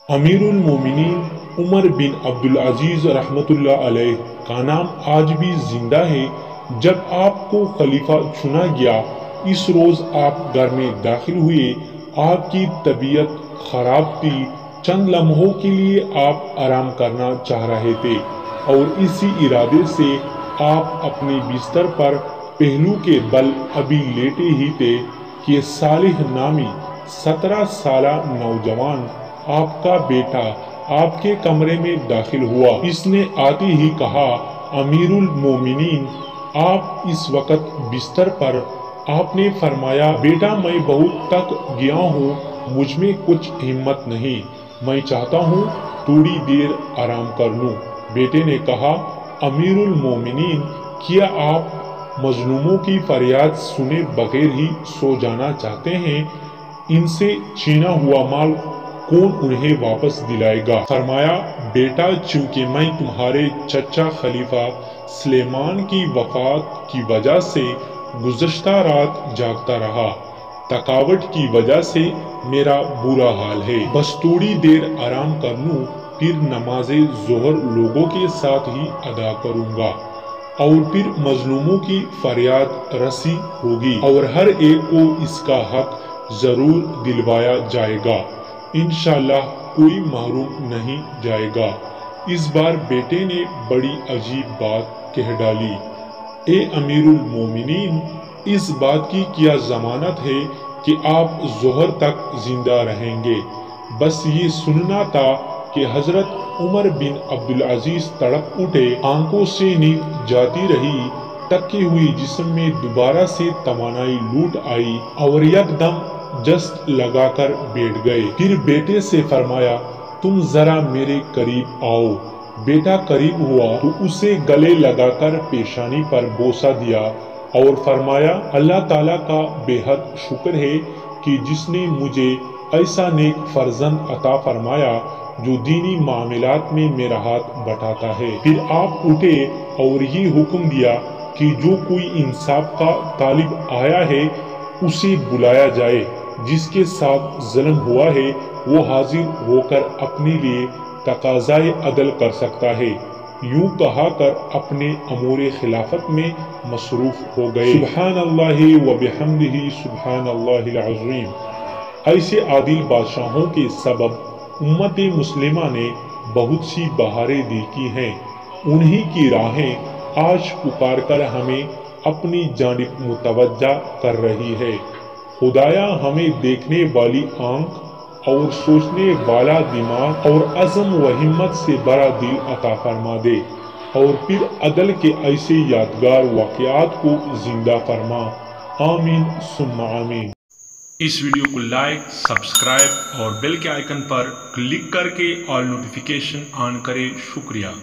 अमीरुल मोमिनीन उमर बिन अब्दुल अजीज रहमतुल्लाह अलैह का नाम आज भी जिंदा है। जब आपको खलीफा चुना गया, इस रोज आप घर में दाखिल हुए। आपकी तबीयत खराब थी। चंद लम्हों के लिए आप आराम करना चाह रहे थे और इसी इरादे से आप अपने बिस्तर पर पहलू के बल अभी लेटे ही थे कि सालिह नामी 17 साला नौजवान आपका बेटा आपके कमरे में दाखिल हुआ। इसने आते ही कहा, अमीरुल मोमिनीन, आप इस वक्त बिस्तर पर। आपने फरमाया, बेटा मैं बहुत थक गया हूँ, मुझ में कुछ हिम्मत नहीं, मैं चाहता हूँ थोड़ी देर आराम कर लूँ। बेटे ने कहा, अमीरुल मोमिनीन, क्या आप मजलूमों की फरियाद सुने बगैर ही सो जाना चाहते हैं? इनसे छीना हुआ माल कौन उन्हें वापस दिलाएगा? फरमाया, बेटा, चूंकि मैं तुम्हारे चचा खलीफा सुलेमान की वफात की वजह से गुज़श्ता रात जागता रहा, थकावट की वजह से मेरा बुरा हाल है, बस थोड़ी देर आराम कर लूं, फिर नमाज़े ज़ोहर लोगों के साथ ही अदा करूंगा और फिर मजलूमों की फरियाद रसी होगी और हर एक को इसका हक जरूर दिलवाया जाएगा। इंशाअल्लाह कोई महरूम नहीं जाएगा। इस बार बेटे ने बड़ी अजीब बात कह डाली। ए अमीरुल मोमिनीन, इस बात की क्या जमानत है कि आप जोहर तक जिंदा रहेंगे? बस ये सुनना था कि हजरत उमर बिन अब्दुल अजीज तड़प उठे। आंखों से नींद जाती रही। थकी हुई जिस्म में दोबारा से तवानाई लूट आई और यकदम जस्त लगाकर बैठ गए। फिर बेटे से फरमाया, तुम जरा मेरे करीब आओ। बेटा करीब हुआ तो उसे गले लगाकर पेशानी पर बोसा दिया और फरमाया, अल्लाह ताला का बेहद शुक्र है कि जिसने मुझे ऐसा नेक फर्जंद अता फरमाया जो दीनी मामलात में मेरा हाथ बटाता है। फिर आप उठे और ये हुक्म दिया कि जो कोई इंसाफ का तालिब आया है उसे बुलाया जाए। जिसके साथ जुल्म हुआ है वो हाजिर होकर अपने लिए तकाज़ाए अदल कर सकता है। यूं कहा कर अपने अमूर खिलाफत में मसरूफ हो गए। सुब्हानल्लाहि व बिहम्दिही सुब्हानल्लाहिल अज़ीम। ऐसे आदिल बादशाहों के सबब उम्मत मुस्लिमा ने बहुत सी बहारें देखी हैं। उन्हीं की राहें आज पुकार कर हमें अपनी जानिब मुतवज्जा कर रही है। खुदाया हमें देखने वाली आंख और सोचने वाला दिमाग और अज़म व हिम्मत से बड़ा दिल अता फरमा दे और फिर अदल के ऐसे यादगार वाक़यात को जिंदा फरमा। आमीन सुम्मा आमीन। इस वीडियो को लाइक, सब्सक्राइब और बेल के आइकन पर क्लिक करके ऑल नोटिफिकेशन ऑन करें। शुक्रिया।